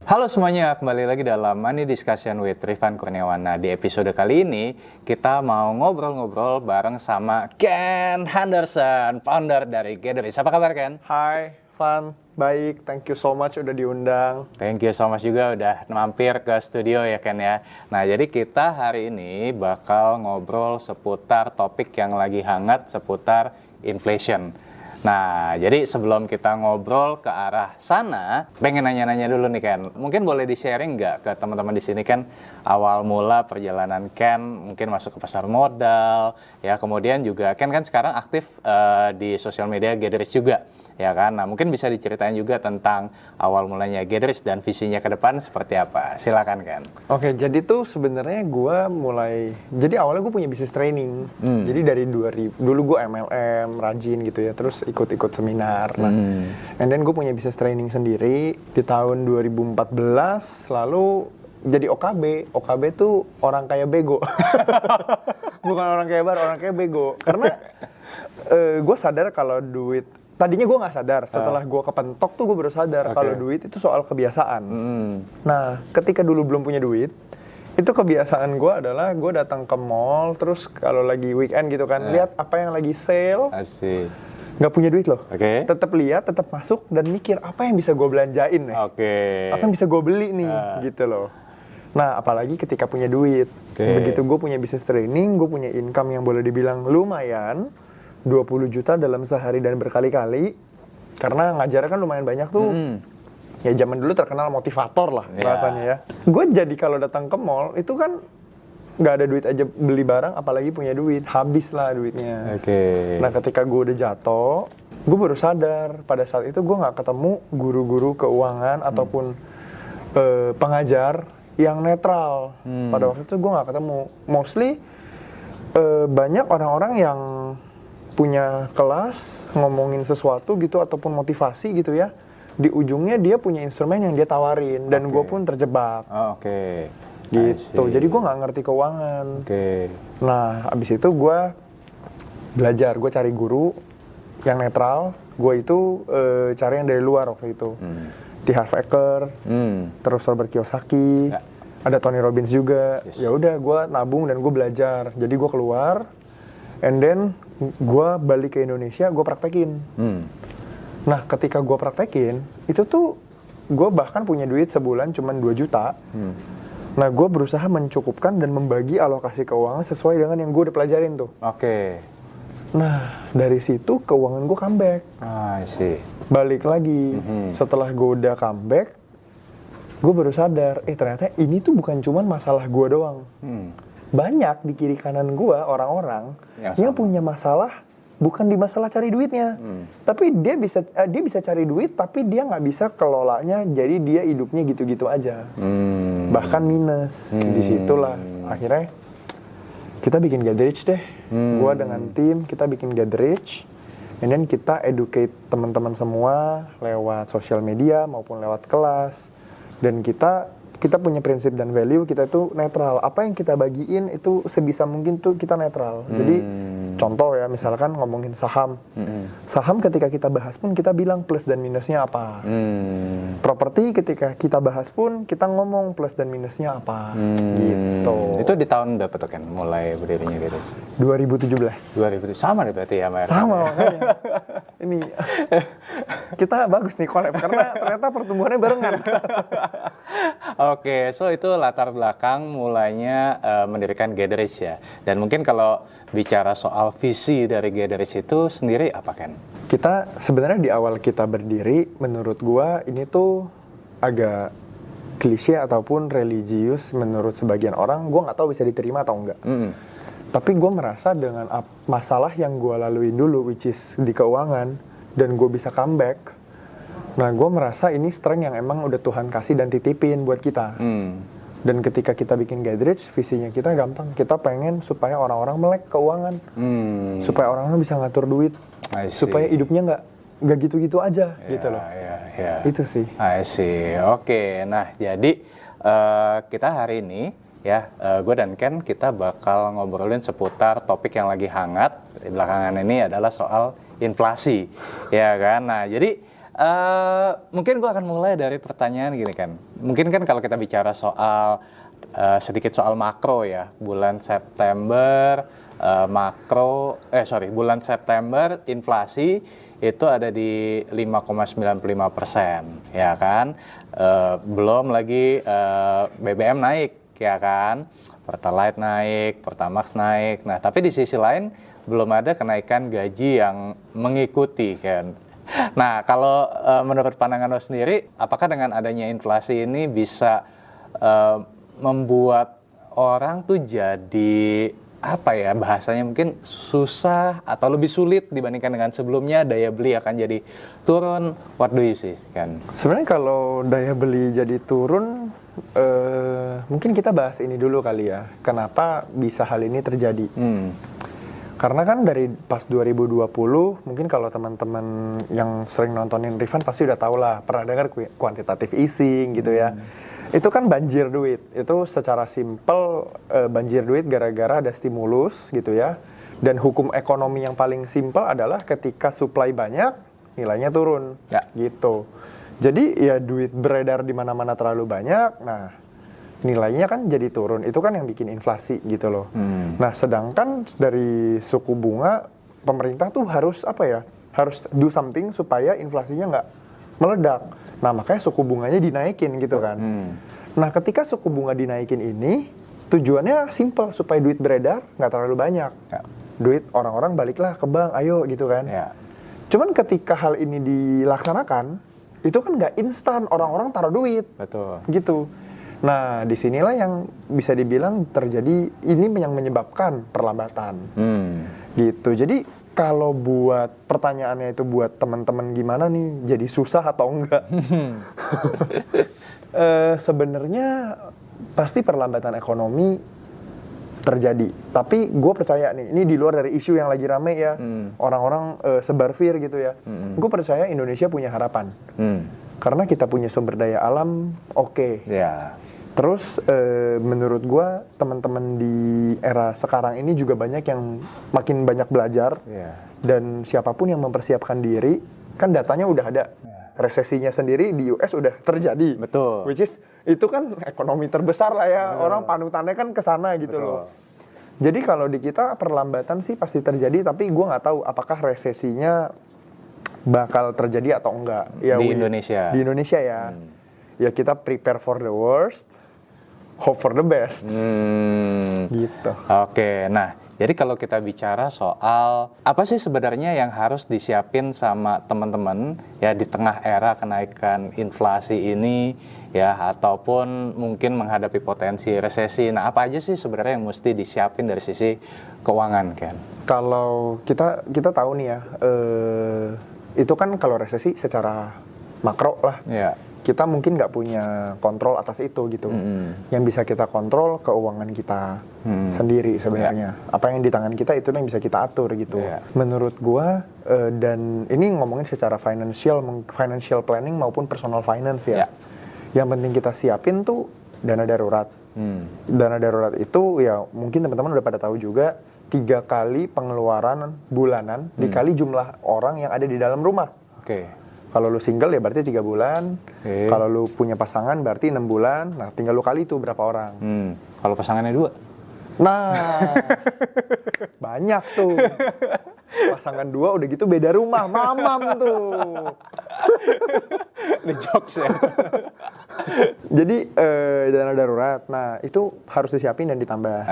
Halo semuanya, kembali lagi dalam Money Discussion with Rifan Kurniawan. Nah, di episode kali ini kita mau ngobrol-ngobrol bareng sama Ken Henderson, founder dari Gatheris. Apa kabar, Ken? Hai, Van. Baik, thank you so much udah diundang. Thank you so much juga udah mampir ke studio ya, Ken ya. Nah, jadi kita hari ini bakal ngobrol seputar topik yang lagi hangat, seputar inflation. Nah, jadi sebelum kita ngobrol ke arah sana, pengen nanya-nanya dulu nih Ken. Mungkin boleh di-sharing nggak ke teman-teman di sini Ken, awal mula perjalanan Ken mungkin masuk ke pasar modal, ya kemudian juga Ken kan sekarang aktif di sosial media Gatheris juga, ya kan. Nah, mungkin bisa diceritain juga tentang awal mulanya Gatheris dan visinya ke depan seperti apa. Silakan Ken. Oke, jadi tuh sebenarnya jadi awalnya gue punya bisnis training. Jadi dari 2000, dulu gue MLM, rajin gitu ya, terus ikut-ikut seminar. Nah, and then gue punya bisnis training sendiri di tahun 2014, lalu jadi OKB. OKB tuh orang kaya bego. Bukan orang kaya baru, orang kaya bego. Karena gue sadar kalau duit, tadinya gue nggak sadar, setelah gue kepentok tuh gue baru sadar kalau duit itu soal kebiasaan. Nah, ketika dulu belum punya duit, itu kebiasaan gue adalah gue datang ke mall, terus kalau lagi weekend gitu kan, lihat apa yang lagi sale. Asik. Nggak punya duit loh. Oke. Tetap lihat, tetap masuk dan mikir apa yang bisa gue belanjain nih. Apa yang bisa gue beli nih, gitu loh. Nah, apalagi ketika punya duit. Begitu gue punya bisnis training, gue punya income yang boleh dibilang lumayan, 20 juta dalam sehari dan berkali-kali. Karena ngajarnya kan lumayan banyak tuh. Ya zaman dulu terkenal motivator lah rasanya ya. Gue jadi kalau datang ke mall itu kan nggak ada duit aja beli barang, apalagi punya duit, habis lah duitnya. Nah, ketika gue udah jatuh, gue baru sadar pada saat itu gue nggak ketemu guru-guru keuangan ataupun pengajar yang netral. Pada waktu itu gue nggak ketemu. Mostly banyak orang-orang yang punya kelas ngomongin sesuatu gitu ataupun motivasi gitu ya, di ujungnya dia punya instrumen yang dia tawarin dan gue pun terjebak. Gitu, jadi gue nggak ngerti keuangan. Nah, abis itu gue belajar, gue cari guru yang netral. Gue itu cari yang dari luar waktu itu. T. Harv Eker, terus Robert Kiyosaki, ada Tony Robbins juga. Ya udah, gue nabung dan gue belajar. Jadi gue keluar, and then gue balik ke Indonesia, gue praktekin. Nah, ketika gue praktekin, itu tuh gue bahkan punya duit sebulan cuma 2 juta. Nah, gue berusaha mencukupkan dan membagi alokasi keuangan sesuai dengan yang gue udah pelajarin tuh. Nah, dari situ keuangan gue comeback. Balik lagi. Setelah gue udah comeback, gue baru sadar, ternyata ini tuh bukan cuma masalah gue doang. Banyak di kiri kanan gue orang-orang yang punya masalah bukan di masalah cari duitnya, tapi dia bisa cari duit, tapi dia nggak bisa kelolanya, jadi dia hidupnya gitu-gitu aja, bahkan minus. Disitulah akhirnya kita bikin Gatheris deh. Gua dengan tim kita bikin Gatheris, and then kita educate teman-teman semua lewat sosial media maupun lewat kelas, dan kita punya prinsip dan value kita itu netral. Apa yang kita bagiin itu sebisa mungkin tuh kita netral. Jadi contoh ya, misalkan ngomongin saham. Saham ketika kita bahas pun kita bilang plus dan minusnya apa. Properti ketika kita bahas pun kita ngomong plus dan minusnya apa. Gitu. Itu di tahun berapa tuh kan mulai berdirinya gitu? 2017. Sama nih berarti ya, Mbak? Sama makanya. Ini kita bagus nih collab karena ternyata pertumbuhannya barengan. So itu latar belakang mulainya mendirikan Gatheris ya. Dan mungkin kalau bicara soal visi dari Gatheris itu sendiri apa Ken? Kita sebenarnya di awal kita berdiri, menurut gua ini tuh agak klise ataupun religius menurut sebagian orang. Gua nggak tahu bisa diterima atau enggak. Tapi gue merasa dengan masalah yang gue laluin dulu, which is di keuangan, dan gue bisa comeback. Nah, gue merasa ini strength yang emang udah Tuhan kasih dan titipin buat kita. Dan ketika kita bikin Gatheris, visinya kita gampang. Kita pengen supaya orang-orang melek keuangan. Supaya orang-orang bisa ngatur duit. Supaya hidupnya nggak gitu-gitu aja, gitu loh. Itu sih. Nah, jadi kita hari ini ya, gue dan Ken kita bakal ngobrolin seputar topik yang lagi hangat di belakangan ini adalah soal inflasi, ya kan? Nah, jadi Mungkin gue akan mulai dari pertanyaan gini kan. Mungkin kan kalau kita bicara soal sedikit soal makro ya, bulan September bulan September inflasi itu ada di 5,95%, ya kan? Belum lagi BBM naik, ya kan? Pertalite naik, Pertamax naik. Nah, tapi di sisi lain belum ada kenaikan gaji yang mengikuti kan. Nah, kalau menurut pandangan lo sendiri, apakah dengan adanya inflasi ini bisa membuat orang tuh jadi apa ya bahasanya mungkin susah atau lebih sulit dibandingkan dengan sebelumnya, daya beli akan jadi turun? What do you see kan? Sebenarnya kalau daya beli jadi turun, mungkin kita bahas ini dulu kali ya. Kenapa bisa hal ini terjadi? Karena kan dari pas 2020, mungkin kalau teman-teman yang sering nontonin Rifan pasti udah tahu lah, pernah dengar quantitative easing gitu ya. Itu kan banjir duit. Itu secara simpel banjir duit gara-gara ada stimulus gitu ya. Dan hukum ekonomi yang paling simpel adalah ketika supply banyak, nilainya turun. Ya. Gitu. Jadi ya duit beredar di mana-mana terlalu banyak, nah nilainya kan jadi turun. Itu kan yang bikin inflasi gitu loh. Nah, sedangkan dari suku bunga, pemerintah tuh harus apa ya? Harus do something supaya inflasinya nggak meledak. Nah, makanya suku bunganya dinaikin gitu kan. Nah, ketika suku bunga dinaikin ini, tujuannya simple, supaya duit beredar nggak terlalu banyak. Ya. Duit orang-orang baliklah ke bank, ayo gitu kan. Ya. Cuman ketika hal ini dilaksanakan, itu kan nggak instan orang-orang taruh duit. Betul. Gitu. Nah, disinilah yang bisa dibilang terjadi, ini yang menyebabkan perlambatan. Gitu. Jadi kalau buat pertanyaannya itu buat teman-teman gimana nih, jadi susah atau enggak? Sebenarnya pasti perlambatan ekonomi terjadi. Tapi gue percaya nih, ini di luar dari isu yang lagi rame ya, orang-orang sebar fear gitu ya. Gue percaya Indonesia punya harapan. Karena kita punya sumber daya alam, oke. Ya. Terus menurut gue teman-teman di era sekarang ini juga banyak yang makin banyak belajar. Dan siapapun yang mempersiapkan diri, kan datanya udah ada. Resesinya sendiri di US udah terjadi. Betul. Which is, itu kan ekonomi terbesar lah ya. Orang panutannya kan ke sana gitu. Betul. Loh. Jadi kalau di kita perlambatan sih pasti terjadi, tapi gue nggak tahu apakah resesinya bakal terjadi atau enggak. Ya, di Indonesia. Di Indonesia ya. Ya kita prepare for the worst, hope for the best. Gitu. Oke, nah jadi kalau kita bicara soal apa sih sebenarnya yang harus disiapin sama teman-teman ya di tengah era kenaikan inflasi ini ya, ataupun mungkin menghadapi potensi resesi. Nah, apa aja sih sebenarnya yang mesti disiapin dari sisi keuangan, Ken? Kalau kita tahu nih ya, itu kan kalau resesi secara makro lah. Ya. Kita mungkin nggak punya kontrol atas itu gitu. Yang bisa kita kontrol keuangan kita sendiri sebenarnya. Apa yang di tangan kita itu yang bisa kita atur gitu. Menurut gua, dan ini ngomongin secara financial planning maupun personal finance ya. Yang penting kita siapin tuh dana darurat. Dana darurat itu ya mungkin teman-teman udah pada tahu juga, 3 kali pengeluaran bulanan dikali jumlah orang yang ada di dalam rumah. Kalau lu single ya berarti 3 bulan. Kalau lu punya pasangan berarti 6 bulan. Nah, tinggal lu kali itu berapa orang. Kalau pasangannya 2? Nah, banyak tuh. Pasangan 2 udah gitu beda rumah, mamam tuh. Ini jokes ya. Jadi dana darurat, nah itu harus disiapin dan ditambah.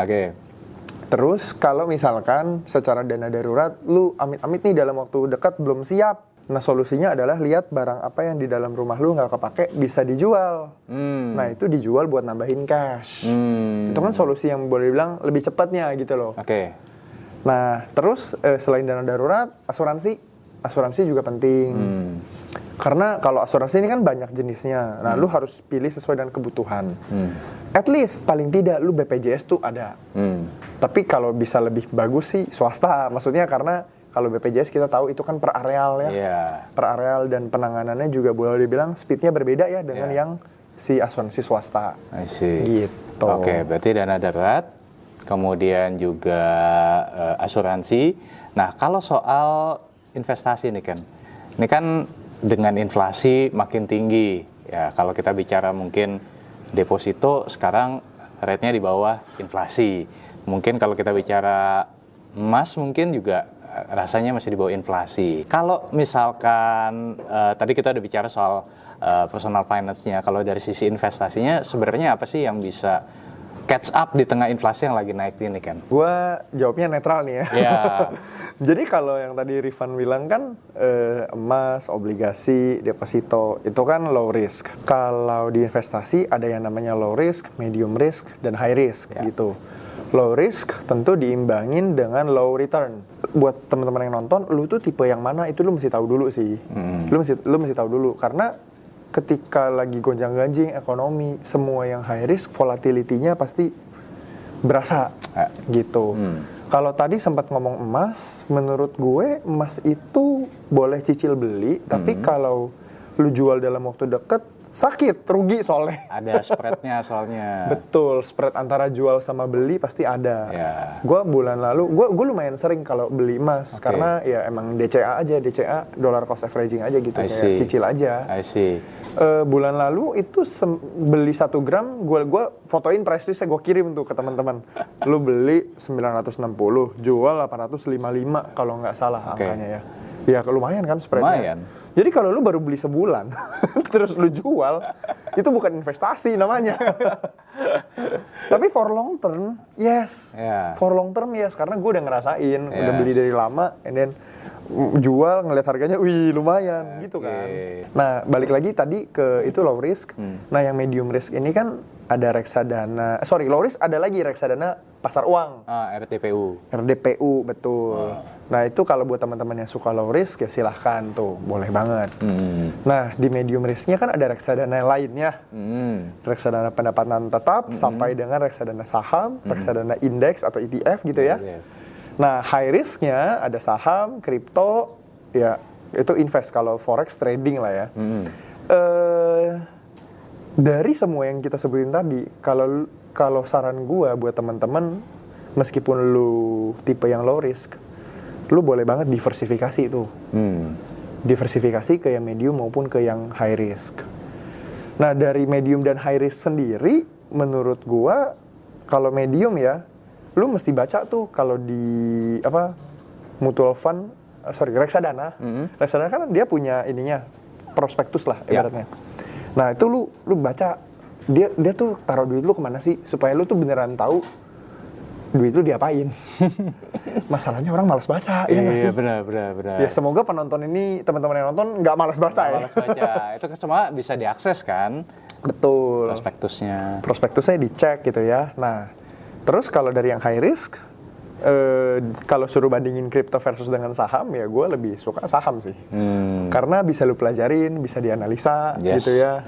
Terus kalau misalkan secara dana darurat, lu amit-amit nih dalam waktu dekat belum siap. Nah, solusinya adalah lihat barang apa yang di dalam rumah lu nggak kepake bisa dijual. Nah, itu dijual buat nambahin cash. Itu kan solusi yang boleh dibilang lebih cepatnya gitu loh. Nah, terus selain dana darurat, asuransi juga penting. Karena kalau asuransi ini kan banyak jenisnya. Nah, lu harus pilih sesuai dengan kebutuhan. At least paling tidak lu BPJS tuh ada. Tapi kalau bisa lebih bagus sih swasta. Maksudnya karena kalau BPJS kita tahu itu kan per areal ya. Per areal dan penanganannya juga boleh dibilang speednya berbeda ya dengan yang si asuransi swasta. Gitu. Berarti dana darurat, kemudian juga asuransi. Nah, kalau soal investasi nih kan, ini kan dengan inflasi makin tinggi. Ya, kalau kita bicara mungkin deposito sekarang rate-nya di bawah inflasi. Mungkin kalau kita bicara emas mungkin juga rasanya masih di bawah inflasi. Kalau misalkan tadi kita udah bicara soal personal finance-nya, kalau dari sisi investasinya sebenarnya apa sih yang bisa catch up di tengah inflasi yang lagi naik ini kan? Gua jawabnya netral nih ya. Ya. Jadi kalau yang tadi Rifan bilang kan emas, obligasi, deposito itu kan low risk. Kalau di investasi ada yang namanya low risk, medium risk, dan high risk gitu. Low risk tentu diimbangin dengan low return. Buat teman-teman yang nonton, lu tuh tipe yang mana itu lu mesti tahu dulu sih. Lu mesti tahu dulu karena ketika lagi gonjang-ganjing ekonomi, semua yang high risk, volatility-nya pasti berasa gitu. Kalau tadi sempat ngomong emas, menurut gue emas itu boleh cicil beli, tapi kalau lu jual dalam waktu deket, sakit, rugi soalnya. Ada spread-nya soalnya. Betul, spread antara jual sama beli pasti ada. Gue bulan lalu, gue lumayan sering kalau beli emas, karena ya emang DCA aja, DCA, dollar cost averaging aja gitu, kayak cicil aja. I see. Bulan lalu itu beli 1 gram, gue fotoin price list, gue kirim tuh ke teman-teman. Lu beli 960, jual 855 kalau nggak salah angkanya ya. Ya lumayan kan spreadnya. Lumayan. Jadi kalau lu baru beli sebulan, terus lu jual, itu bukan investasi namanya. Tapi for long term, yes. For long term, yes. Karena gue udah ngerasain, udah beli dari lama, and then jual, ngeliat harganya, wih lumayan, gitu kan. Nah, balik lagi tadi ke itu low risk. Nah, yang medium risk ini kan ada reksadana, low risk ada lagi reksadana pasar uang. RDPU. RDPU, betul. Nah, itu kalau buat teman-teman yang suka low risk, ya silahkan tuh, boleh banget. Nah, di medium risknya kan ada reksadana lainnya. Reksadana pendapatan tetap, sampai dengan reksadana saham, reksadana indeks atau ETF gitu ya. Nah, high risknya ada saham, kripto, ya itu invest, kalau forex trading lah ya. Dari semua yang kita sebutin tadi, kalau saran gue buat teman-teman, meskipun lu tipe yang low risk, lu boleh banget diversifikasi tuh. Diversifikasi ke yang medium maupun ke yang high risk. Nah, dari medium dan high risk sendiri, menurut gue, kalau medium ya, lu mesti baca tuh kalau di mutual fund, reksadana. Reksadana kan dia punya ininya, prospektus lah ibaratnya. Nah, itu lu baca, dia tuh taruh duit lu kemana sih, supaya lu tuh beneran tahu duit lu diapain. Masalahnya orang malas baca, ya nggak sih? Iya, benar. Ya, semoga penonton ini, teman-teman yang nonton nggak malas baca ya. Malas baca, itu kan semua bisa diakses kan? Betul. Prospektusnya dicek gitu ya. Nah, terus kalau dari yang high risk, kalau suruh bandingin kripto versus dengan saham, ya gue lebih suka saham sih. Karena bisa lu pelajarin, bisa dianalisa gitu ya.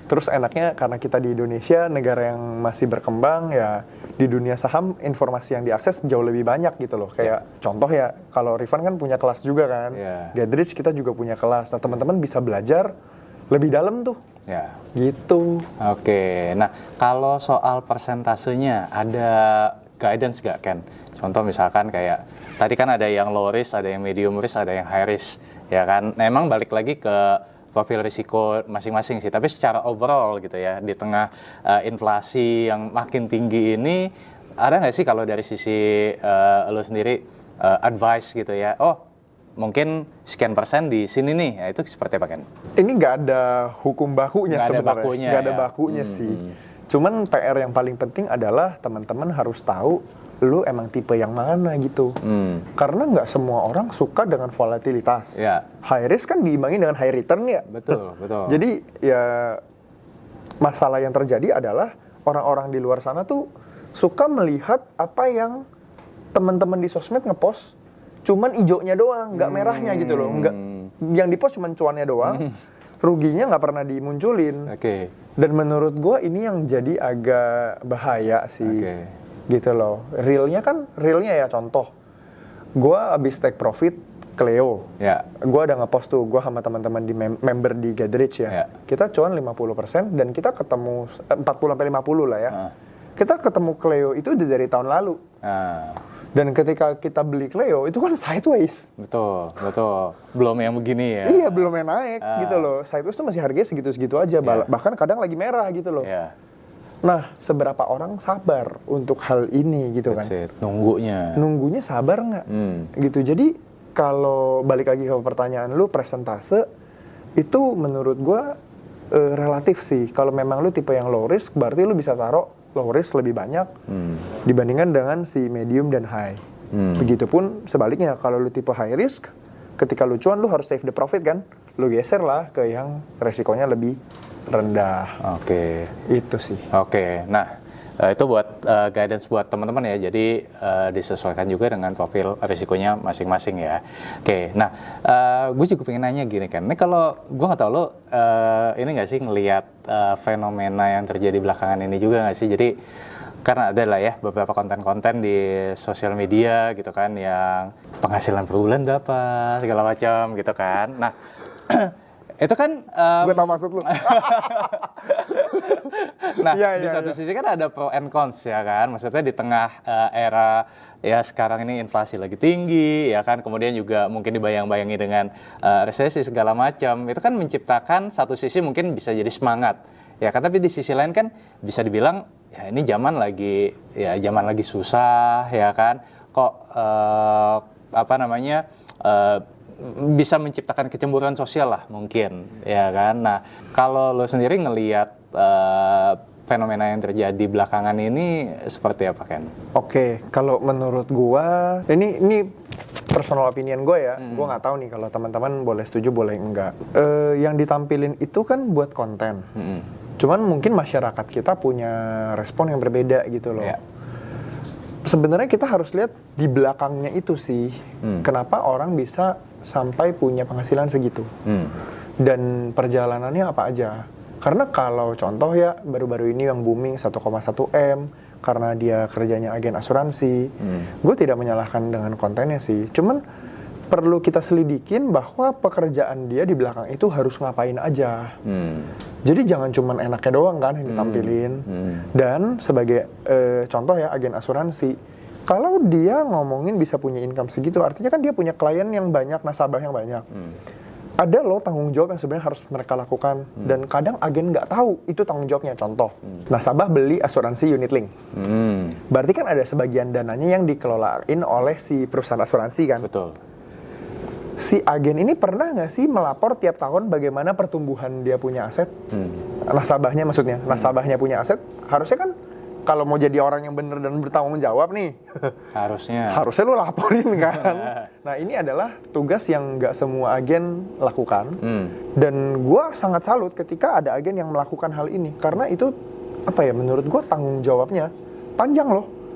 Terus enaknya karena kita di Indonesia, negara yang masih berkembang, ya di dunia saham informasi yang diakses jauh lebih banyak gitu loh. Kayak contoh ya, kalau Rifan kan punya kelas juga kan. Gadrich kita juga punya kelas. Nah, teman-teman bisa belajar lebih dalam tuh. Gitu. Oke. Nah, kalau soal persentasenya ada guidance gak, Ken? Contoh misalkan kayak tadi kan ada yang low risk, ada yang medium risk, ada yang high risk, ya kan? Memang balik lagi ke profil risiko masing-masing sih. Tapi secara overall gitu ya, di tengah inflasi yang makin tinggi ini, ada nggak sih kalau dari sisi lo sendiri advice gitu ya? Oh, mungkin sekian persen di sini nih, ya itu seperti apa, Ken? Ini nggak ada hukum bakunya sebenarnya. Nggak ada bakunya sih. Cuman PR yang paling penting adalah teman-teman harus tahu lu emang tipe yang mana gitu. Karena nggak semua orang suka dengan volatilitas. High risk kan diimbangi dengan high return ya. Betul. Jadi ya masalah yang terjadi adalah orang-orang di luar sana tuh suka melihat apa yang teman-teman di sosmed ngepost, cuman ijonya doang, nggak merahnya gitu loh. Nggak, yang dipost cuman cuannya doang. Ruginya nggak pernah dimunculin. Dan menurut gue ini yang jadi agak bahaya sih. Gitu loh. Realnya ya contoh. Gue abis take profit Cleo. Gue ada ngepost tuh, gue sama teman-teman di member di Gadrich ya. Kita cuan 50% dan kita ketemu 40-50 lah ya. Kita ketemu Cleo itu udah dari tahun lalu. Dan ketika kita beli Cleo, itu kan sideways. Betul. Belum yang begini ya. Iya, belum yang naik gitu loh. Sideways tuh masih harganya segitu-segitu aja. Bahkan kadang lagi merah gitu loh. Yeah. Nah, seberapa orang sabar untuk hal ini gitu kan? Nunggunya sabar nggak? Gitu. Jadi kalau balik lagi ke pertanyaan lu, presentase itu menurut gua relatif sih. Kalau memang lu tipe yang low risk, berarti lu bisa taruh low risk lebih banyak dibandingkan dengan si medium dan high. Begitupun sebaliknya, kalau lu tipe high risk, ketika lu cuan lu harus save the profit kan, lu geser lah ke yang resikonya lebih rendah. Oke. Itu sih. Oke. Nah, itu buat guidance buat teman-teman ya. Jadi disesuaikan juga dengan profil risikonya masing-masing ya. Oke. Nah, gue juga pengen nanya gini kan. Ini kalau gue nggak tahu lo ini nggak sih ngelihat fenomena yang terjadi belakangan ini juga nggak sih? Jadi karena ada lah ya beberapa konten-konten di sosial media gitu kan yang penghasilan per bulan berapa segala macam gitu kan. Nah, itu kan gue tau maksud lu. Nah, di satu sisi kan ada pro and cons ya kan. Maksudnya di tengah era ya sekarang ini inflasi lagi tinggi ya kan. Kemudian juga mungkin dibayang-bayangi dengan resesi segala macam. Itu kan menciptakan satu sisi mungkin bisa jadi semangat. Ya kan, tapi di sisi lain kan bisa dibilang ya ini zaman lagi susah ya kan. Kok bisa menciptakan kecemburuan sosial lah mungkin ya kan. Nah, kalau lo sendiri ngelihat fenomena yang terjadi belakangan ini seperti apa Ken? Oke, kalau menurut gua ini personal opinion gue ya. Gua nggak tahu nih kalau teman-teman boleh setuju boleh enggak. Yang ditampilin itu kan buat konten. Cuman mungkin masyarakat kita punya respon yang berbeda gitu loh. Yeah. Sebenarnya kita harus lihat di belakangnya itu sih. Kenapa orang bisa sampai punya penghasilan segitu. Dan perjalanannya apa aja. Karena kalau contoh ya, baru-baru ini yang booming 1,1 M, karena dia kerjanya agen asuransi. Gue tidak menyalahkan dengan kontennya sih. Cuman perlu kita selidikin bahwa pekerjaan dia di belakang itu harus ngapain aja. Jadi jangan cuman enaknya doang kan yang ditampilin. Dan sebagai contoh ya, agen asuransi, kalau dia ngomongin bisa punya income segitu, artinya kan dia punya klien yang banyak, nasabah yang banyak. Ada loh tanggung jawab yang sebenarnya harus mereka lakukan. Dan kadang agen nggak tahu itu tanggung jawabnya. Contoh, nasabah beli asuransi unit link. Berarti kan ada sebagian dananya yang dikelolain oleh si perusahaan asuransi kan. Betul. Si agen ini pernah nggak sih melapor tiap tahun bagaimana pertumbuhan dia punya aset? Nasabahnya maksudnya, nasabahnya punya aset, harusnya kan kalau mau jadi orang yang benar dan bertanggung jawab nih, harusnya lu laporin kan. Nah, ini adalah tugas yang nggak semua agen lakukan. Dan gue sangat salut ketika ada agen yang melakukan hal ini, karena itu menurut gue tanggung jawabnya panjang loh.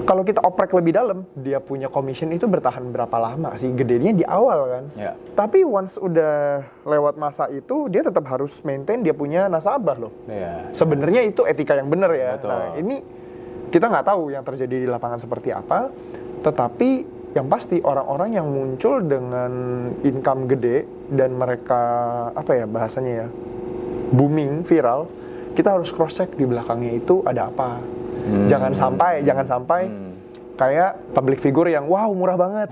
Kalau kita oprek lebih dalam, dia punya commission itu bertahan berapa lama sih? Gedenya di awal kan. Yeah. Tapi once udah lewat masa itu, dia tetap harus maintain dia punya nasabah loh. Yeah. Sebenarnya itu etika yang benar ya. Betul. Nah, ini kita nggak tahu yang terjadi di lapangan seperti apa. Tetapi yang pasti orang-orang yang muncul dengan income gede dan mereka bahasanya ya booming, viral, kita harus cross check di belakangnya itu ada apa. Jangan sampai kayak public figure yang wow murah banget.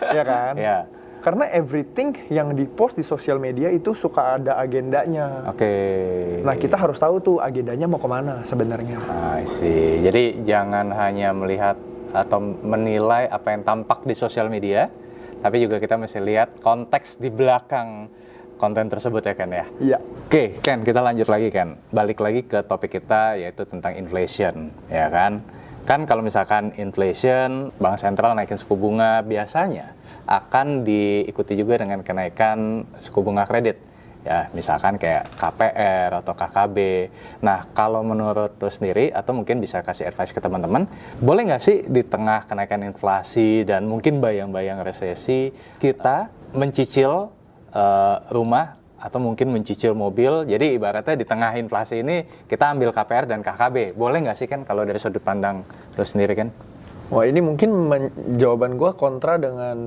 Ya kan? Yeah. Karena everything yang dipost di sosial media itu suka ada agendanya. Oke. Nah, kita harus tahu tuh agendanya mau kemana sebenarnya. I see. Jadi jangan hanya melihat atau menilai apa yang tampak di sosial media, tapi juga kita mesti lihat konteks di belakang konten tersebut ya Ken ya? Iya. Oke Ken, kita lanjut lagi Ken. Balik lagi ke topik kita yaitu tentang inflation, ya kan? Kan kalau misalkan inflation, Bank Sentral naikin suku bunga biasanya akan diikuti juga dengan kenaikan suku bunga kredit. Ya, misalkan kayak KPR atau KKB. Nah, kalau menurut lo sendiri atau mungkin bisa kasih advice ke teman-teman, boleh nggak sih di tengah kenaikan inflasi dan mungkin bayang-bayang resesi, kita mencicil rumah atau mungkin mencicil mobil. Jadi ibaratnya di tengah inflasi ini kita ambil KPR dan KKB. Boleh nggak sih kan kalau dari sudut pandang lo sendiri kan? Wah, ini mungkin jawaban gue kontra dengan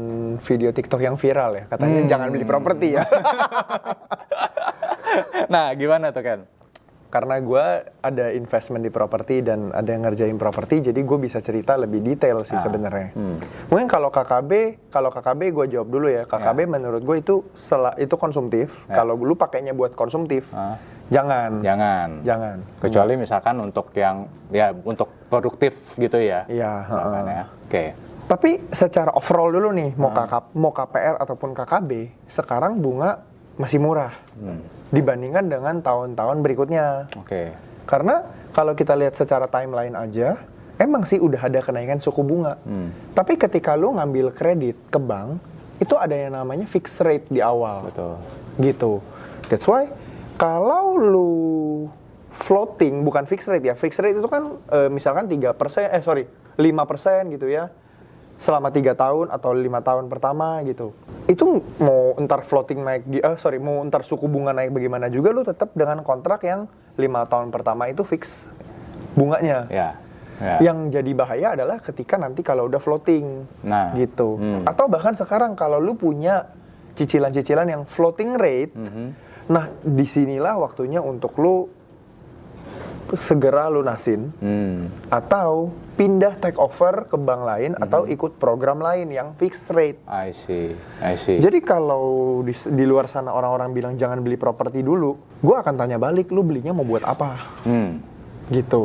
video TikTok yang viral ya. Katanya jangan beli properti ya. Nah, gimana tuh kan? karena gue ada investment di properti dan ada yang ngerjain properti, jadi gue bisa cerita lebih detail sih sebenarnya. Mungkin kalau KKB gue jawab dulu ya. KKB menurut gue itu konsumtif. Kalau lu pakainya buat konsumtif, jangan. Kecuali misalkan untuk yang ya untuk produktif gitu ya. Iya. Ya. Oke. Tapi secara overall dulu nih, mau KPR ataupun KKB, sekarang bunga masih murah dibandingkan dengan tahun-tahun berikutnya. Oke. Karena kalau kita lihat secara timeline aja, emang sih udah ada kenaikan suku bunga. Tapi ketika lu ngambil kredit ke bank, itu ada yang namanya fixed rate di awal. Betul. Gitu. That's why kalau lu floating, bukan fixed rate ya. Fixed rate itu kan misalkan 5% gitu ya. Selama 3 tahun atau 5 tahun pertama gitu. Itu mau entar floating naik, mau entar suku bunga naik bagaimana juga, lu tetap dengan kontrak yang 5 tahun pertama itu fix bunganya. Ya. Yang jadi bahaya adalah ketika nanti kalau udah floating, gitu. Atau bahkan sekarang kalau lu punya cicilan-cicilan yang floating rate, nah disinilah waktunya untuk lu segera lunasin, atau pindah take over ke bank lain, atau ikut program lain yang fixed rate. I see. Jadi kalau di luar sana orang-orang bilang jangan beli properti dulu, gue akan tanya balik, lu belinya mau buat apa? Gitu.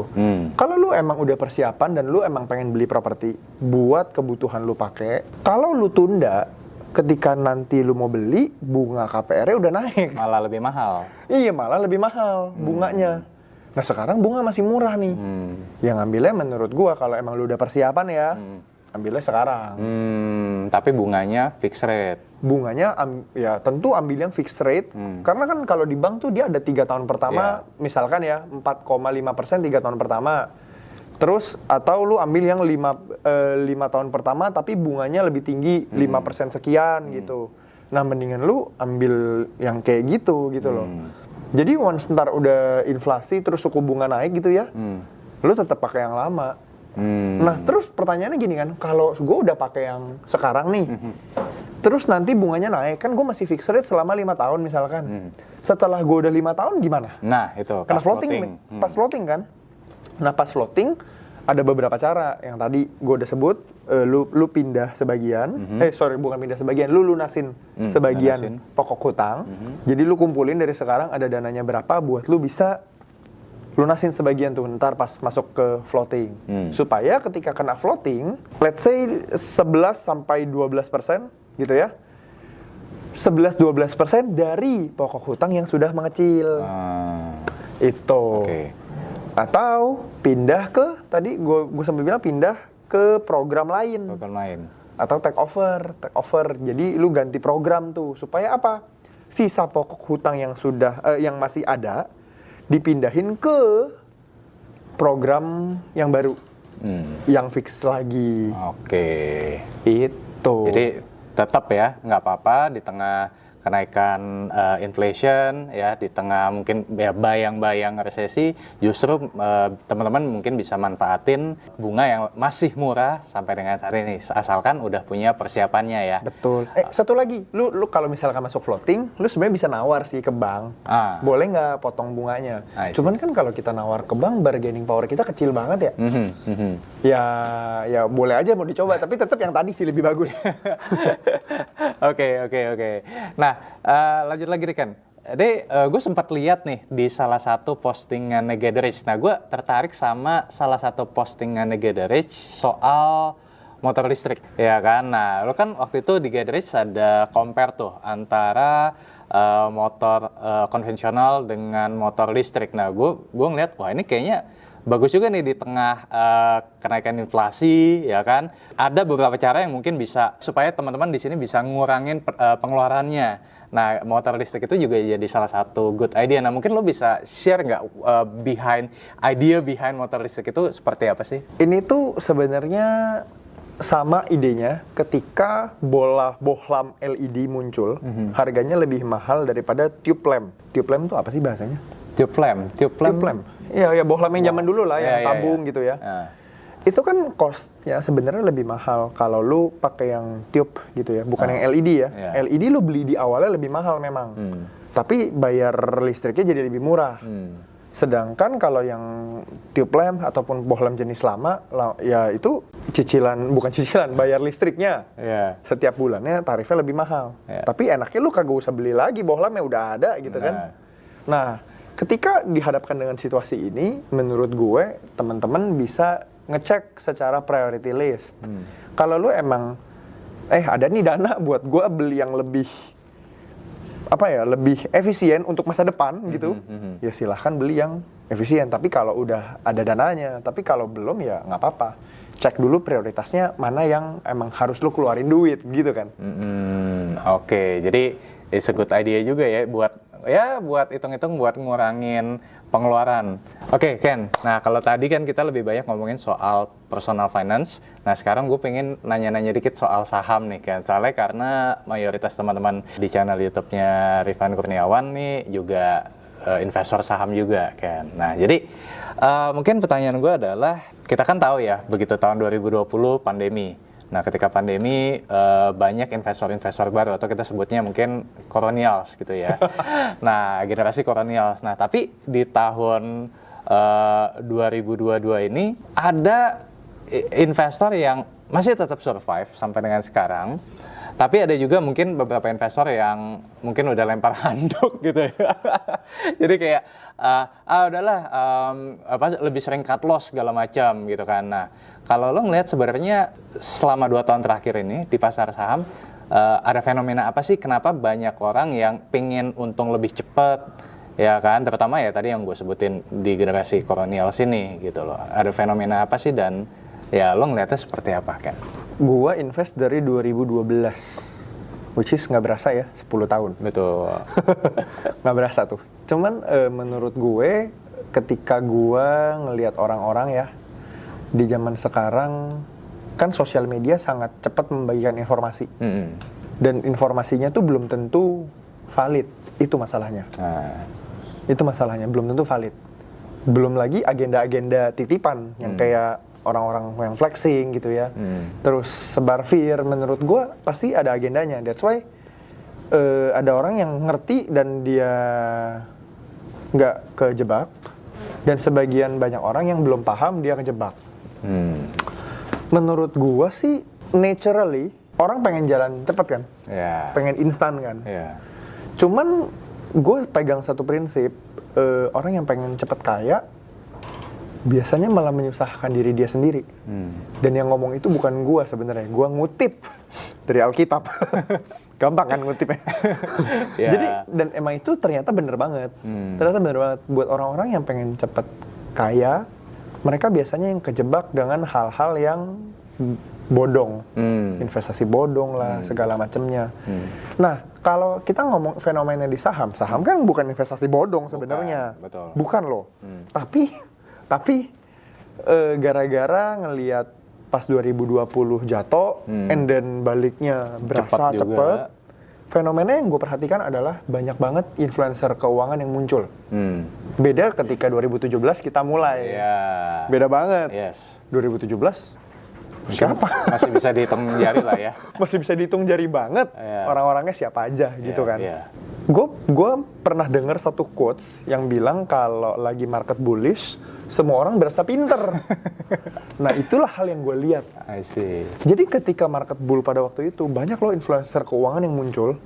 Kalau lu emang udah persiapan dan lu emang pengen beli properti buat kebutuhan lu pakai, kalau lu tunda, ketika nanti lu mau beli, bunga KPR-nya udah naik. Malah lebih mahal. Iya, malah lebih mahal bunganya. Nah sekarang bunga masih murah nih. Yang ambilnya menurut gua kalau emang lu udah persiapan ya, ambilnya sekarang. Tapi bunganya fixed rate. Bunganya ya tentu ambil yang fixed rate. Karena kan kalau di bank tuh dia ada 3 tahun pertama, misalkan ya 4,5% 3 tahun pertama. Terus atau lu ambil yang 5 tahun pertama tapi bunganya lebih tinggi, 5% sekian gitu. Nah mendingan lu ambil yang kayak gitu loh. Jadi once ntar udah inflasi terus suku bunga naik gitu ya, lu tetap pakai yang lama. Nah terus pertanyaannya gini kan, kalau gue udah pakai yang sekarang nih, terus nanti bunganya naik, kan gue masih fixed rate selama 5 tahun misalkan. Setelah gue udah 5 tahun gimana? Nah itu, karena floating. Pas floating kan. Nah pas floating ada beberapa cara yang tadi gue udah sebut. Lu pindah sebagian, bukan pindah sebagian, lu lunasin sebagian pokok hutang. Jadi lu kumpulin dari sekarang ada dananya berapa buat lu bisa lunasin sebagian tuh ntar pas masuk ke floating. Supaya ketika kena floating, let's say 11-12% gitu ya. 11-12% dari pokok hutang yang sudah mengecil. Itu. Atau pindah ke, tadi gue sambil bilang pindah ke program lain. Atau take over. Jadi lu ganti program tuh supaya apa? Sisa pokok hutang yang yang masih ada dipindahin ke program yang baru. Yang fix lagi. Itu. Jadi tetap ya, nggak apa-apa di tengah kenaikan inflation ya, di tengah mungkin ya bayang-bayang resesi, justru teman-teman mungkin bisa manfaatin bunga yang masih murah sampai dengan hari ini, asalkan udah punya persiapannya ya. Betul. Satu lagi, lu kalau misalkan masuk floating, lu sebenarnya bisa nawar sih ke bank. Boleh nggak potong bunganya? Cuman kan kalau kita nawar ke bank, bargaining power kita kecil banget ya. Ya boleh aja mau dicoba, tapi tetap yang tadi sih lebih bagus. Oke. Nah, lanjut lagi Riken. Jadi gue sempat lihat nih di salah satu postingan Negatherich. Nah, gue tertarik sama salah satu postingan Negatherich soal motor listrik, ya kan? Nah, lo kan waktu itu di Gatherich ada compare tuh antara motor konvensional dengan motor listrik. Nah, gue ngeliat, wah ini kayaknya bagus juga nih di tengah kenaikan inflasi, ya kan? Ada beberapa cara yang mungkin bisa supaya teman-teman di sini bisa ngurangin pengeluarannya. Nah, motor listrik itu juga jadi salah satu good idea. Nah, mungkin lo bisa share nggak idea behind motor listrik itu seperti apa sih? Ini tuh sebenarnya sama idenya ketika bohlam LED muncul, harganya lebih mahal daripada tube lamp. Tube lamp itu apa sih bahasanya? Tube lamp. Iya, bohlam yang zaman dulu lah, yang tabung gitu ya. Itu kan cost-nya sebenarnya lebih mahal kalau lu pakai yang tube gitu ya, bukan yang LED ya. LED lu beli di awalnya lebih mahal memang. Tapi bayar listriknya jadi lebih murah. Sedangkan kalau yang tube lamp ataupun bohlam jenis lama, ya itu bukan cicilan, bayar listriknya. Setiap bulannya tarifnya lebih mahal. Tapi enaknya lu kagak usah beli lagi, bohlamnya udah ada gitu kan. Nah, ketika dihadapkan dengan situasi ini, menurut gue teman-teman bisa ngecek secara priority list. Kalau lu emang ada nih dana buat gue beli yang lebih lebih efisien untuk masa depan gitu, ya silahkan beli yang efisien. Tapi kalau udah ada dananya, tapi kalau belum ya nggak apa-apa. Cek dulu prioritasnya mana yang emang harus lu keluarin duit gitu kan. Oke, jadi it's a good idea juga ya buat hitung-hitung buat ngurangin pengeluaran. Oke, Ken. Nah, kalau tadi kan kita lebih banyak ngomongin soal personal finance. Nah, sekarang gue pengen nanya-nanya dikit soal saham nih, Ken. Soalnya karena mayoritas teman-teman di channel YouTube-nya Rifan Kurniawan nih juga investor saham juga, Ken. Nah, jadi mungkin pertanyaan gue adalah, kita kan tahu ya, begitu tahun 2020 pandemi. Nah, ketika pandemi banyak investor-investor baru atau kita sebutnya mungkin Coronials gitu ya. Nah, generasi Coronials. Nah, tapi di tahun 2022 ini ada investor yang masih tetap survive sampai dengan sekarang. Tapi ada juga mungkin beberapa investor yang mungkin udah lempar handuk gitu ya. Jadi kayak udahlah lebih sering cut loss segala macam gitu kan. Nah, kalau lo ngelihat sebenarnya selama 2 tahun terakhir ini di pasar saham ada fenomena apa sih kenapa banyak orang yang pingin untung lebih cepat ya kan, terutama ya tadi yang gue sebutin di generasi Coronials ini gitu loh. Ada fenomena apa sih dan ya lo ngelihatnya seperti apa kan? Gua invest dari 2012, which is nggak berasa ya, 10 tahun. Betul. Nggak berasa tuh. Cuman menurut gue, ketika gue ngelihat orang-orang ya, di zaman sekarang, kan sosial media sangat cepat membagikan informasi. Dan informasinya tuh belum tentu valid, itu masalahnya. Itu masalahnya, belum tentu valid. Belum lagi agenda-agenda titipan, yang kayak orang-orang yang flexing gitu ya, terus sebar fear, menurut gue pasti ada agendanya. That's why ada orang yang ngerti dan dia nggak kejebak, dan sebagian banyak orang yang belum paham dia kejebak. Menurut gue sih naturally orang pengen jalan cepet kan, pengen instan kan. Cuman gue pegang satu prinsip, orang yang pengen cepet kaya biasanya malah menyusahkan diri dia sendiri. Dan yang ngomong itu bukan gua sebenarnya, gua ngutip dari Alkitab. Gampang kan ngutipnya. Jadi dan emang itu ternyata bener banget. Ternyata bener banget buat orang-orang yang pengen cepet kaya, mereka biasanya yang kejebak dengan hal-hal yang bodong, investasi bodong lah, segala macamnya. Nah, kalau kita ngomong fenomena di saham kan bukan investasi bodong sebenarnya, bukan loh. Tapi gara-gara ngelihat pas 2020 jatuh, and then baliknya berasa cepet, fenomena yang gue perhatikan adalah banyak banget influencer keuangan yang muncul. Beda ketika 2017 kita mulai, beda banget. 2017 siapa? Masih bisa dihitung jari lah ya. Masih bisa dihitung jari banget, orang-orangnya siapa aja gitu kan. Gue pernah dengar satu quotes yang bilang kalau lagi market bullish, semua orang berasa pinter. Nah, itulah hal yang gue lihat. I see. Jadi ketika market bull pada waktu itu, banyak loh influencer keuangan yang muncul.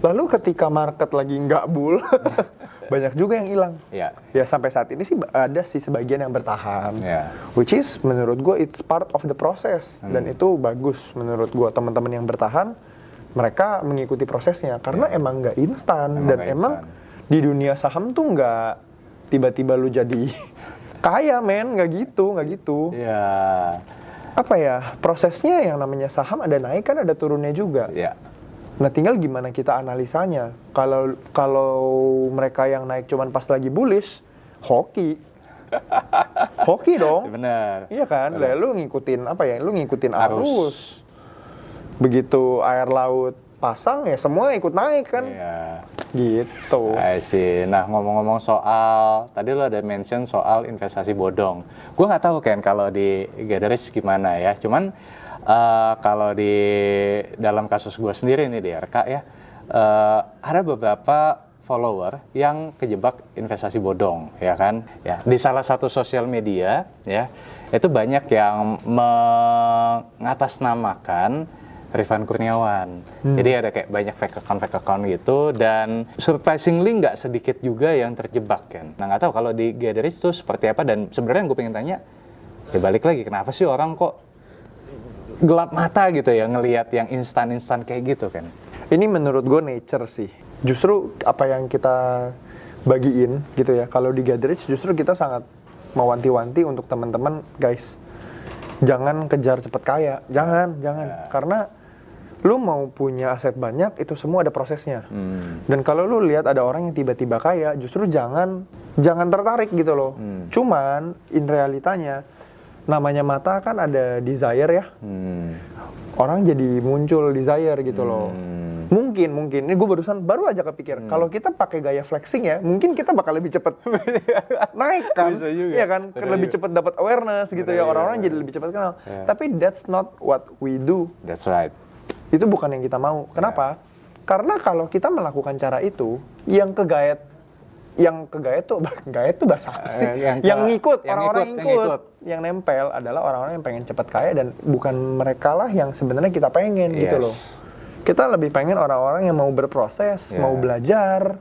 Lalu ketika market lagi nggak bull, banyak juga yang hilang. Ya sampai saat ini sih ada sih sebagian yang bertahan. Which is menurut gue it's part of the process. Dan itu bagus menurut gue, teman-teman yang bertahan, mereka mengikuti prosesnya. Karena emang nggak instan. Dan emang di dunia saham tuh nggak tiba-tiba lu jadi kaya men, nggak gitu. Apa ya, prosesnya yang namanya saham ada naik kan ada turunnya juga. Nah, tinggal gimana kita analisanya. Kalau mereka yang naik cuman pas lagi bullish, hoki dong. Bener. Iya kan, lalu ngikutin lu ngikutin arus. Begitu air laut pasang ya semua ikut naik kan. Gitu. I see. Nah, ngomong-ngomong soal, tadi lo ada mention soal investasi bodong. Gue nggak tahu kan kalau di Gatheris gimana ya. Cuman kalau di dalam kasus gue sendiri nih di RK ya, ada beberapa follower yang kejebak investasi bodong, ya kan? Ya, di salah satu sosial media, ya, itu banyak yang mengatasnamakan Rifan Kurniawan. Jadi ada kayak banyak fake account gitu, dan surprisingly nggak sedikit juga yang terjebak kan. Nah nggak tahu kalau di Gatherich itu seperti apa, dan sebenarnya yang gue pengen tanya, ya balik lagi, kenapa sih orang kok gelap mata gitu ya ngelihat yang instan-instan kayak gitu kan? Ini menurut gue nature sih. Justru apa yang kita bagiin gitu ya, kalau di Gatherich justru kita sangat mewanti-wanti untuk teman-teman, guys, jangan kejar cepet kaya, jangan. Karena lu mau punya aset banyak, itu semua ada prosesnya. Dan kalau lu lihat ada orang yang tiba-tiba kaya, justru jangan tertarik gitu loh. Cuman in realitanya, namanya mata kan ada desire ya. Orang jadi muncul desire gitu loh. Mungkin ini gue baru aja kepikir, kalau kita pakai gaya flexing ya, mungkin kita bakal lebih cepet naik kan. Iya kan, lebih cepet dapat awareness gitu ya, orang-orang jadi lebih cepet kenal. Tapi that's not what we do. That's right. Itu bukan yang kita mau. Kenapa? Karena kalau kita melakukan cara itu, yang kegayat tuh bahasa apa sih? Yang ngikut, orang-orang ngikut. Yang nempel adalah orang-orang yang pengen cepat kaya, dan bukan mereka lah yang sebenarnya kita pengen gitu loh. Kita lebih pengen orang-orang yang mau berproses, mau belajar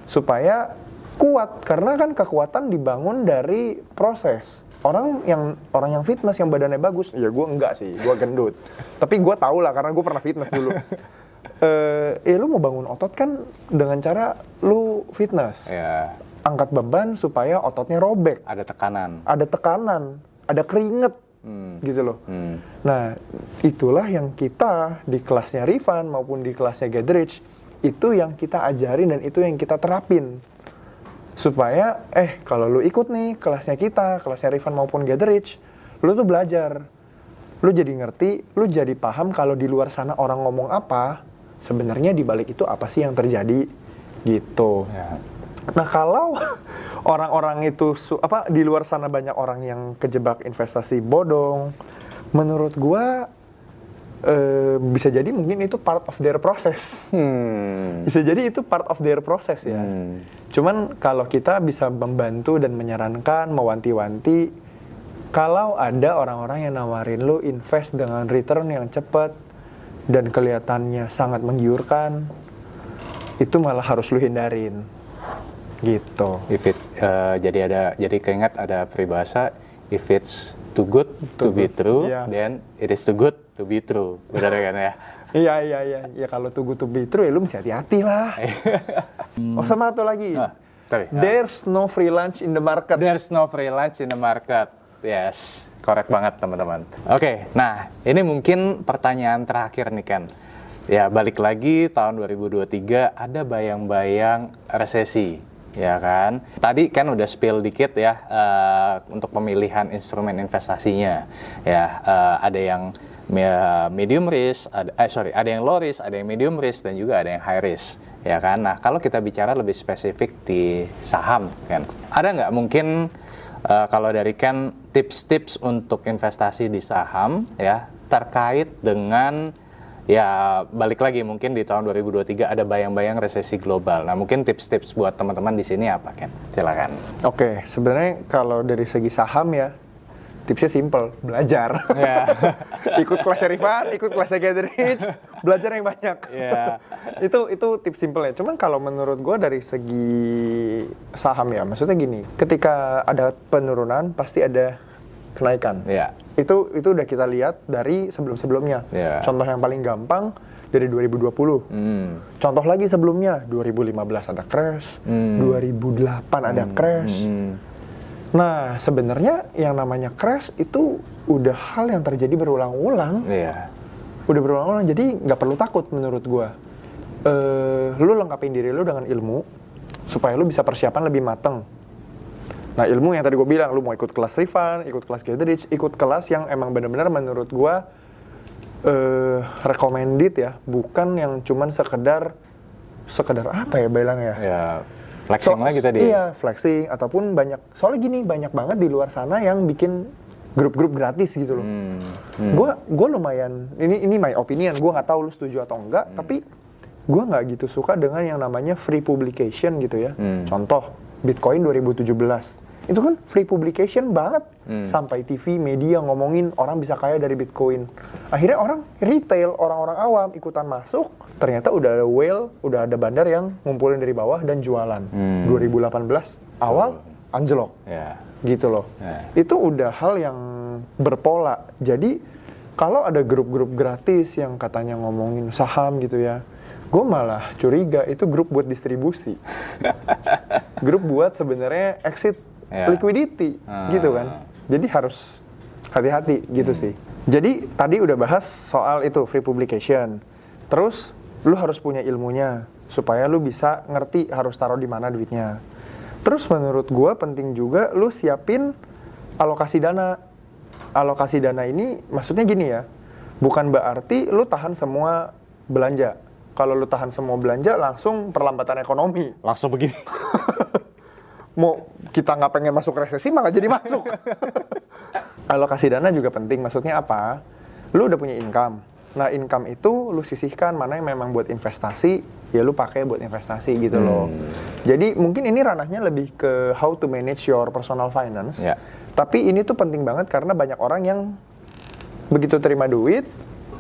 supaya kuat, karena kan kekuatan dibangun dari proses. Orang yang fitness, yang badannya bagus, ya gue enggak sih, gue gendut. Tapi gue tau lah karena gue pernah fitness dulu. Lu mau bangun otot kan dengan cara lu fitness. Angkat beban supaya ototnya robek. Ada tekanan, ada keringet, gitu loh. Nah, itulah yang kita di kelasnya Rifan maupun di kelasnya Gatherich, itu yang kita ajarin dan itu yang kita terapin. Supaya, kalau lu ikut nih kelasnya kita, kelasnya Rifan maupun Gatherich, lu tuh belajar. Lu jadi ngerti, lu jadi paham kalau di luar sana orang ngomong apa, sebenarnya di balik itu apa sih yang terjadi, gitu. Nah, kalau orang-orang itu di luar sana banyak orang yang kejebak investasi bodong, menurut gua bisa jadi mungkin itu part of their process. Bisa jadi itu part of their process ya. Cuman kalau kita bisa membantu dan menyarankan, mewanti-wanti, kalau ada orang-orang yang nawarin lu invest dengan return yang cepat dan kelihatannya sangat menggiurkan, itu malah harus lu hindarin. Gitu. Jadi keinget ada peribahasa, if it's too good to be true, then it is too good to be true. Benar kan ya? Iya. Ya kalau too good to be true ya lu mesti hati-hati lah. Sama satu lagi. There's no free lunch in the market. There's no free lunch in the market. Yes, korek banget teman-teman. Oke, nah ini mungkin pertanyaan terakhir nih Ken. Ya balik lagi tahun 2023 ada bayang-bayang resesi. Ya kan, tadi kan udah spill dikit ya untuk pemilihan instrumen investasinya. Ya ada yang medium risk, ada yang low risk, ada yang medium risk, dan juga ada yang high risk. Ya kan, nah kalau kita bicara lebih spesifik di saham, kan, ada nggak mungkin kalau dari Ken tips-tips untuk investasi di saham ya terkait dengan ya balik lagi mungkin di tahun 2023 ada bayang-bayang resesi global. Nah mungkin tips-tips buat teman-teman di sini apa Ken? Silakan. Oke, sebenarnya kalau dari segi saham ya tipsnya simple, belajar. Ikut kelasnya Rifan, ikut kelasnya Gatherich, belajar yang banyak. Itu tips simple ya. Cuman kalau menurut gue dari segi saham ya, maksudnya gini, ketika ada penurunan pasti ada kenaikan. Itu udah kita lihat dari sebelum-sebelumnya. Contoh yang paling gampang dari 2020. Contoh lagi sebelumnya 2015 ada crash, 2008 ada crash. Nah, sebenarnya yang namanya crash itu udah hal yang terjadi berulang-ulang. Udah berulang-ulang, jadi nggak perlu takut menurut gua. Lu lengkapin diri lu dengan ilmu supaya lu bisa persiapan lebih mateng. Nah, ilmu yang tadi gue bilang, lu mau ikut kelas Rifan, ikut kelas Gatherich, ikut kelas yang emang benar-benar menurut gue recommended ya, bukan yang cuman sekedar apa ya bilangnya ya? Flexing lagi tadi. Iya, flexing ataupun banyak. Soalnya gini, banyak banget di luar sana yang bikin grup-grup gratis gitu loh. Gue lumayan, ini my opinion, gue nggak tahu lu setuju atau enggak, tapi gue nggak gitu suka dengan yang namanya free publication gitu ya. Contoh, Bitcoin 2017. Itu kan free publication banget. Sampai TV, media ngomongin orang bisa kaya dari Bitcoin. Akhirnya orang retail, orang-orang awam ikutan masuk. Ternyata udah ada whale, udah ada bandar yang ngumpulin dari bawah dan jualan. 2018 awal anjlok. Gitu loh. Itu udah hal yang berpola. Jadi kalau ada grup-grup gratis yang katanya ngomongin saham gitu ya, gue malah curiga itu grup buat distribusi. Grup buat sebenarnya exit liquidity gitu kan. Jadi harus hati-hati gitu sih. Jadi tadi udah bahas soal itu free publication. Terus lu harus punya ilmunya supaya lu bisa ngerti harus taruh di mana duitnya. Terus menurut gue penting juga lu siapin alokasi dana. Alokasi dana ini maksudnya gini ya. Bukan berarti lu tahan semua belanja. Kalau lu tahan semua belanja langsung perlambatan ekonomi. Langsung begini. Mau kita nggak pengen masuk resesi malah jadi masuk. Alokasi dana juga penting. Maksudnya apa? Lu udah punya income. Nah income itu lu sisihkan mana yang memang buat investasi, ya lu pakai buat investasi gitu loh. Jadi mungkin ini ranahnya lebih ke how to manage your personal finance. Tapi ini tuh penting banget karena banyak orang yang begitu terima duit,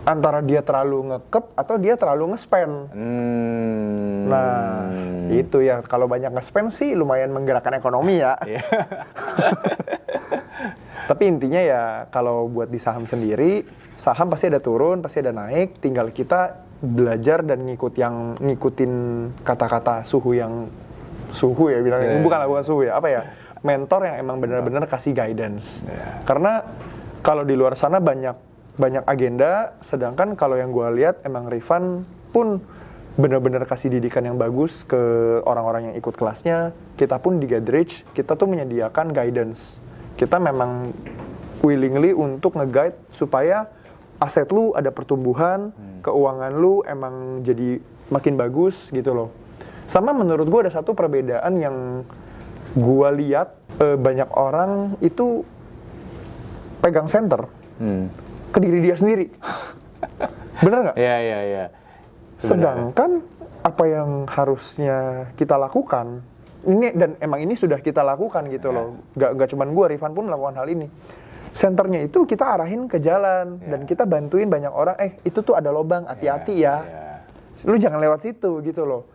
antara dia terlalu ngekep atau dia terlalu nge-spend. Nah, itu ya. Kalau banyak nge-spend sih lumayan menggerakkan ekonomi ya. Tapi intinya ya, kalau buat di saham sendiri, saham pasti ada turun, pasti ada naik. Tinggal kita belajar dan ngikutin kata-kata suhu ya bilangnya. Bukan suhu ya, apa ya? Mentor yang emang benar-benar kasih guidance. Karena kalau di luar sana banyak agenda, sedangkan kalau yang gue lihat emang Rifan pun benar-benar kasih didikan yang bagus ke orang-orang yang ikut kelasnya. Kita pun di Godrej, kita tuh menyediakan guidance. Kita memang willingly untuk nge-guide supaya aset lu ada pertumbuhan, keuangan lu emang jadi makin bagus gitu loh. Sama menurut gue ada satu perbedaan yang gue lihat, banyak orang itu pegang center ke diri dia sendiri. Bener nggak? Iya. Sedangkan apa yang harusnya kita lakukan, dan emang ini sudah kita lakukan gitu loh. Gak cuman gue, Rifan pun melakukan hal ini. Senternya itu kita arahin ke jalan, dan kita bantuin banyak orang, itu tuh ada lobang, hati-hati ya. Lu jangan lewat situ gitu loh.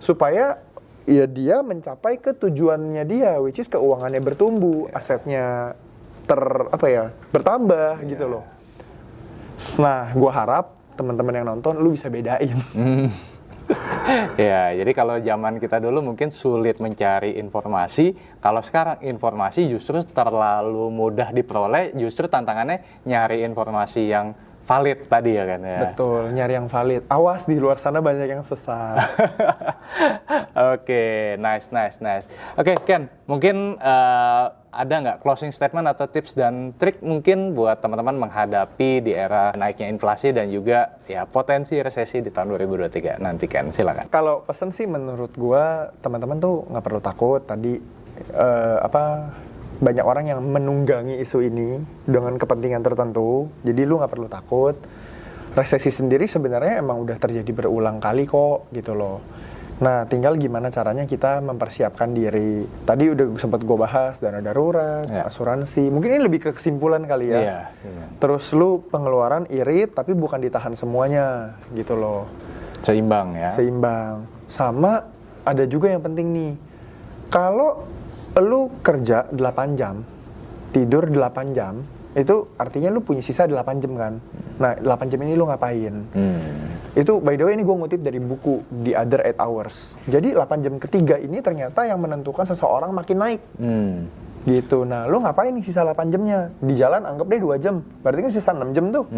Supaya ya dia mencapai ke tujuannya dia, which is keuangannya bertumbuh, asetnya bertambah gitu loh. Nah, gue harap teman-teman yang nonton lu bisa bedain. Ya, jadi kalau zaman kita dulu mungkin sulit mencari informasi, kalau sekarang informasi justru terlalu mudah diperoleh, justru tantangannya nyari informasi yang valid tadi ya kan ya. Betul, nyari yang valid. Awas di luar sana banyak yang sesat. Oke, nice. Oke, Ken, mungkin ada nggak closing statement atau tips dan trik mungkin buat teman-teman menghadapi di era naiknya inflasi dan juga ya potensi resesi di tahun 2023 nanti, Ken, silakan. Kalau pesan sih menurut gua teman-teman tuh nggak perlu takut. Tadi banyak orang yang menunggangi isu ini dengan kepentingan tertentu, jadi lu nggak perlu takut. Resesi sendiri sebenarnya emang udah terjadi berulang kali kok gitu loh. Nah, tinggal gimana caranya kita mempersiapkan diri. Tadi udah sempat gue bahas dana darurat, asuransi. Mungkin ini lebih ke kesimpulan kali ya. Terus lu pengeluaran irit tapi bukan ditahan semuanya gitu loh. Seimbang ya. Seimbang. Sama ada juga yang penting nih. Kalau lu kerja 8 jam, tidur 8 jam, itu artinya lu punya sisa 8 jam kan. Nah, 8 jam ini lu ngapain? Itu by the way ini gue ngutip dari buku The Other 8 Hours. Jadi 8 jam ketiga ini ternyata yang menentukan seseorang makin naik. Gitu. Nah, lu ngapain nih sisa 8 jamnya? Di jalan anggap deh 2 jam. Berarti kan sisa 6 jam tuh.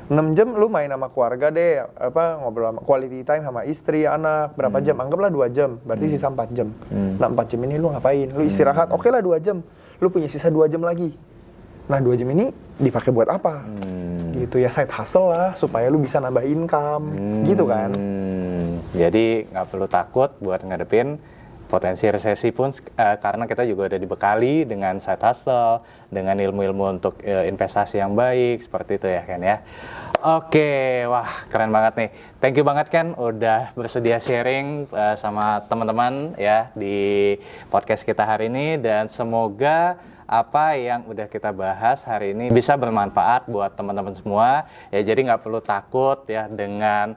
6 jam lu main sama keluarga deh, ngobrol sama quality time sama istri, anak, berapa jam? Anggaplah 2 jam. Berarti sisa 4 jam. Nah, 4 jam ini lu ngapain? Lu istirahat. Oke lah 2 jam. Lu punya sisa 2 jam lagi. Nah, 2 jam ini dipakai buat apa? Gitu ya, side hustle lah supaya lu bisa nambah income. Gitu kan. Jadi nggak perlu takut buat ngadepin potensi resesi pun karena kita juga udah dibekali dengan side hustle, dengan ilmu-ilmu untuk investasi yang baik seperti itu ya kan ya. Oke, wah keren banget nih. Thank you banget Ken udah bersedia sharing sama teman-teman ya di podcast kita hari ini, dan semoga apa yang udah kita bahas hari ini bisa bermanfaat buat teman-teman semua ya. Jadi nggak perlu takut ya dengan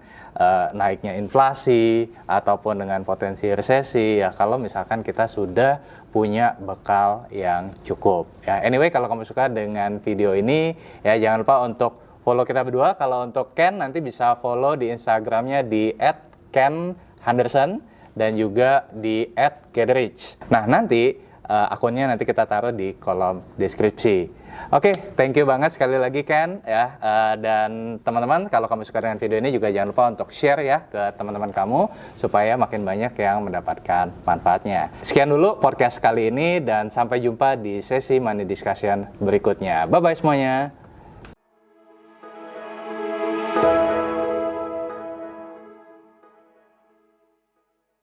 naiknya inflasi ataupun dengan potensi resesi ya, kalau misalkan kita sudah punya bekal yang cukup ya. Anyway, kalau kamu suka dengan video ini ya, jangan lupa untuk follow kita berdua. Kalau untuk Ken nanti bisa follow di Instagramnya di @kenhenderson dan juga di @getterich. Nah nanti akunnya nanti kita taruh di kolom deskripsi. Oke, thank you banget sekali lagi Ken ya. Dan teman-teman, kalau kamu suka dengan video ini juga jangan lupa untuk share ya ke teman-teman kamu supaya makin banyak yang mendapatkan manfaatnya. Sekian dulu podcast kali ini dan sampai jumpa di sesi Money Discussion berikutnya. Bye bye semuanya.